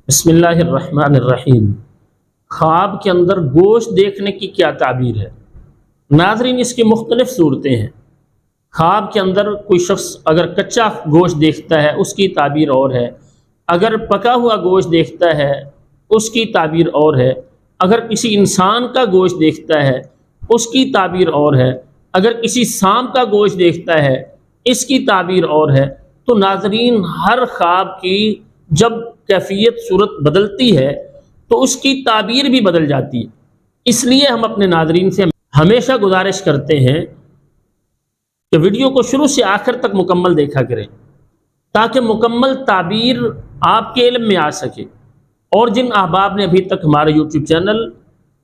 بسم اللہ الرحمن الرحیم۔ خواب کے اندر گوشت دیکھنے کی کیا تعبیر ہے؟ ناظرین، اس کی مختلف صورتیں ہیں۔ خواب کے اندر کوئی شخص اگر کچا گوشت دیکھتا ہے اس کی تعبیر اور ہے، اگر پکا ہوا گوشت دیکھتا ہے اس کی تعبیر اور ہے، اگر کسی انسان کا گوشت دیکھتا ہے اس کی تعبیر اور ہے، اگر کسی سانپ کا گوشت دیکھتا ہے اس کی تعبیر اور ہے۔ تو ناظرین، ہر خواب کی جب کیفیت صورت بدلتی ہے تو اس کی تعبیر بھی بدل جاتی ہے۔ اس لیے ہم اپنے ناظرین سے ہمیشہ گزارش کرتے ہیں کہ ویڈیو کو شروع سے آخر تک مکمل دیکھا کریں تاکہ مکمل تعبیر آپ کے علم میں آ سکے۔ اور جن احباب نے ابھی تک ہمارے یوٹیوب چینل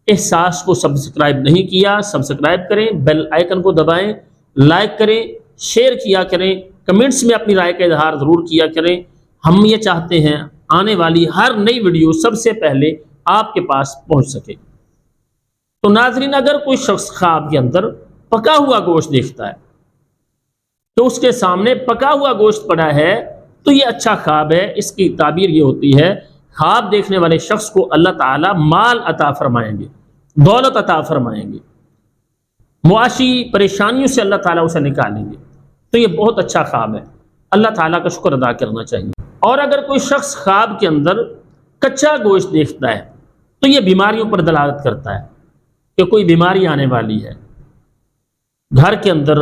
احساس کو سبسکرائب نہیں کیا، سبسکرائب کریں، بیل آئیکن کو دبائیں، لائک کریں، شیئر کیا کریں، کمنٹس میں اپنی رائے کا اظہار ضرور کیا کریں۔ ہم یہ چاہتے ہیں آنے والی ہر نئی ویڈیو سب سے پہلے آپ کے پاس پہنچ سکے۔ تو ناظرین، اگر کوئی شخص خواب کے اندر پکا ہوا گوشت دیکھتا ہے تو اس کے سامنے پکا ہوا گوشت پڑا ہے تو یہ اچھا خواب ہے۔ اس کی تعبیر یہ ہوتی ہے، خواب دیکھنے والے شخص کو اللہ تعالیٰ مال عطا فرمائیں گے، دولت عطا فرمائیں گے، معاشی پریشانیوں سے اللہ تعالیٰ اسے نکالیں گے۔ تو یہ بہت اچھا خواب ہے، اللہ تعالیٰ کا شکر ادا کرنا چاہیے۔ اور اگر کوئی شخص خواب کے اندر کچا گوشت دیکھتا ہے تو یہ بیماریوں پر دلالت کرتا ہے کہ کوئی بیماری آنے والی ہے۔ گھر کے اندر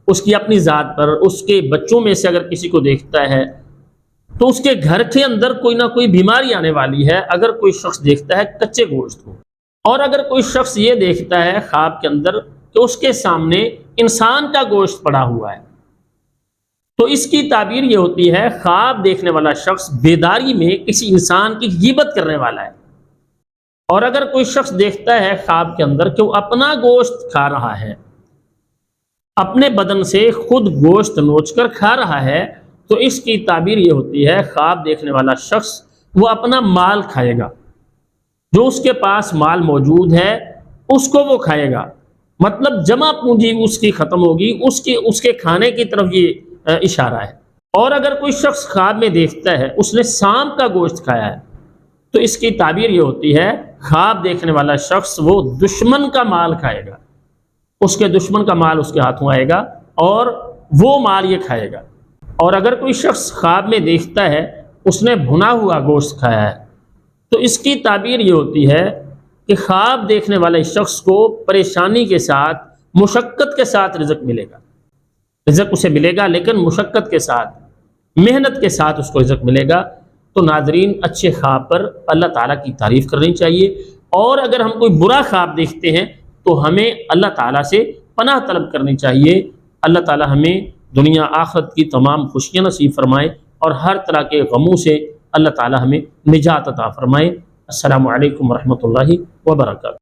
اس کی اپنی ذات پر، اس کے بچوں میں سے اگر کسی کو دیکھتا ہے تو اس کے گھر کے اندر کوئی نہ کوئی بیماری آنے والی ہے اگر کوئی شخص دیکھتا ہے کچے گوشت کو۔ اور اگر کوئی شخص یہ دیکھتا ہے خواب کے اندر کہ اس کے سامنے انسان کا گوشت پڑا ہوا ہے تو اس کی تعبیر یہ ہوتی ہے، خواب دیکھنے والا شخص بیداری میں کسی انسان کی غیبت کرنے والا ہے۔ اور اگر کوئی شخص دیکھتا ہے خواب کے اندر کہ وہ اپنا گوشت کھا رہا ہے، اپنے بدن سے خود گوشت نوچ کر کھا رہا ہے، تو اس کی تعبیر یہ ہوتی ہے، خواب دیکھنے والا شخص وہ اپنا مال کھائے گا، جو اس کے پاس مال موجود ہے اس کو وہ کھائے گا۔ مطلب جمع پونجی اس کی ختم ہوگی، اس کے کھانے کی طرف یہ اشارہ ہے۔ اور اگر کوئی شخص خواب میں دیکھتا ہے اس نے سانپ کا گوشت کھایا ہے تو اس کی تعبیر یہ ہوتی ہے، خواب دیکھنے والا شخص وہ دشمن کا مال کھائے گا، اس کے دشمن کا مال اس کے ہاتھوں آئے گا اور وہ مال یہ کھائے گا۔ اور اگر کوئی شخص خواب میں دیکھتا ہے اس نے بھنا ہوا گوشت کھایا ہے تو اس کی تعبیر یہ ہوتی ہے کہ خواب دیکھنے والے شخص کو پریشانی کے ساتھ، مشقت کے ساتھ رزق ملے گا۔ رزق اسے ملے گا لیکن مشقت کے ساتھ، محنت کے ساتھ اس کو رزق ملے گا۔ تو ناظرین، اچھے خواب پر اللہ تعالیٰ کی تعریف کرنی چاہیے، اور اگر ہم کوئی برا خواب دیکھتے ہیں تو ہمیں اللہ تعالیٰ سے پناہ طلب کرنی چاہیے۔ اللہ تعالیٰ ہمیں دنیا آخرت کی تمام خوشیاں نصیب فرمائے اور ہر طرح کے غموں سے اللہ تعالیٰ ہمیں نجات عطا فرمائے۔ السلام علیکم ورحمۃ اللہ وبرکاتہ۔